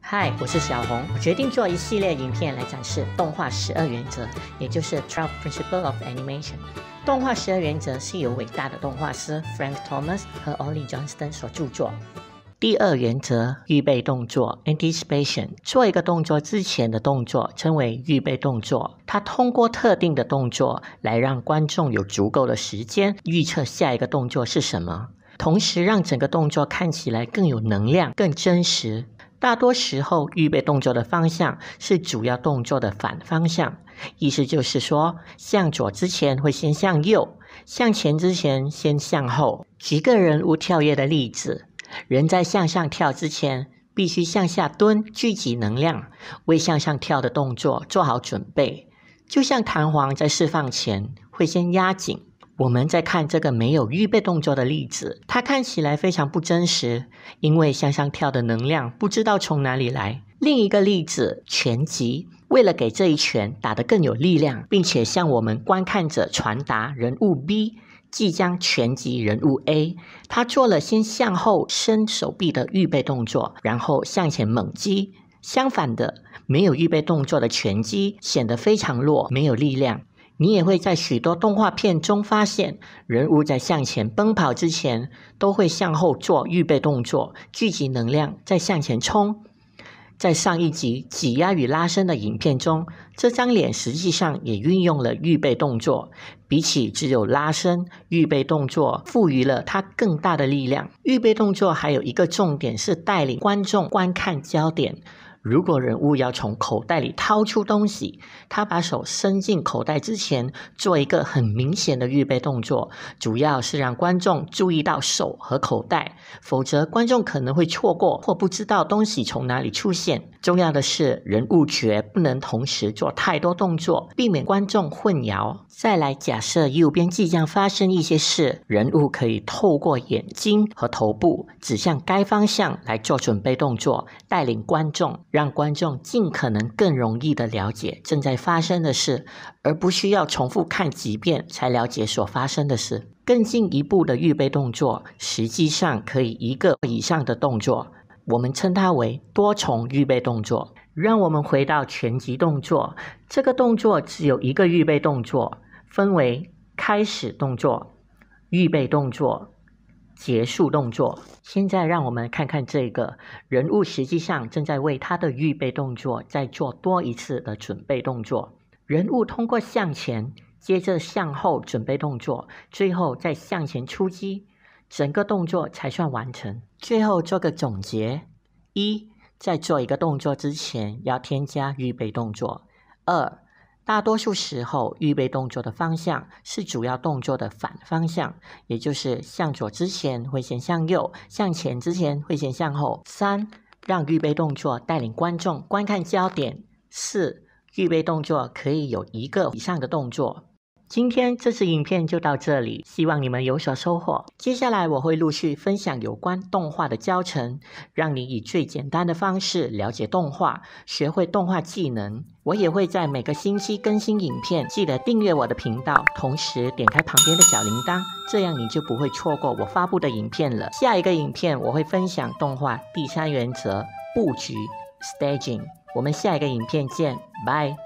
嗨，我是小红。我决定做一系列影片来展示动画12原则，也就是 12 Principles of Animation。动画12原则是由伟大的动画师 Frank Thomas 和 Ollie Johnston 所著作。第2原则，预备动作 Anticipation。做一个动作之前的动作称为预备动作，它通过特定的动作来让观众有足够的时间预测下一个动作是什么，同时让整个动作看起来更有能量、更真实。大多时候，预备动作的方向是主要动作的反方向，意思就是说，向左之前会先向右，向前之前先向后。举个人物跳跃的例子，人在向上跳之前，必须向下蹲，聚集能量，为向上跳的动作做好准备。就像弹簧在释放前，会先压紧。我们在看这个没有预备动作的例子，它看起来非常不真实，因为向上跳的能量不知道从哪里来。另一个例子，拳击，为了给这一拳打得更有力量，并且向我们观看者传达人物 B 即将拳击人物 A， 他做了先向后伸手臂的预备动作，然后向前猛击。相反的，没有预备动作的拳击显得非常弱，没有力量。你也会在许多动画片中发现，人物在向前奔跑之前，都会向后做预备动作，聚集能量，再向前冲。在上一集挤压与拉伸的影片中，这张脸实际上也运用了预备动作，比起只有拉伸，预备动作赋予了它更大的力量。预备动作还有一个重点是带领观众观看焦点。如果人物要从口袋里掏出东西，他把手伸进口袋之前，做一个很明显的预备动作，主要是让观众注意到手和口袋，否则观众可能会错过或不知道东西从哪里出现。重要的是，人物绝不能同时做太多动作，避免观众混淆。再来，假设右边即将发生一些事，人物可以透过眼睛和头部指向该方向来做准备动作，带领观众，让观众尽可能更容易地了解正在发生的事，而不需要重复看几遍才了解所发生的事。更进一步的预备动作，实际上可以一个以上的动作，我们称它为多重预备动作。让我们回到拳击动作，这个动作只有一个预备动作，分为开始动作、预备动作、结束动作。现在让我们看看这个人物实际上正在为他的预备动作再做多一次的准备动作。人物通过向前，接着向后准备动作，最后再向前出击，整个动作才算完成。最后做个总结： 1. 在做一个动作之前要添加预备动作。 2. 大多数时候，预备动作的方向是主要动作的反方向，也就是向左之前会先向右，向前之前会先向后。 3. 让预备动作带领观众观看焦点。 4. 预备动作可以有一个以上的动作。今天这支影片就到这里，希望你们有所收获。接下来我会陆续分享有关动画的教程，让你以最简单的方式了解动画，学会动画技能。我也会在每个星期更新影片，记得订阅我的频道，同时点开旁边的小铃铛，这样你就不会错过我发布的影片了。下一个影片我会分享动画第3原则，布局 Staging。我们下一个影片见，拜。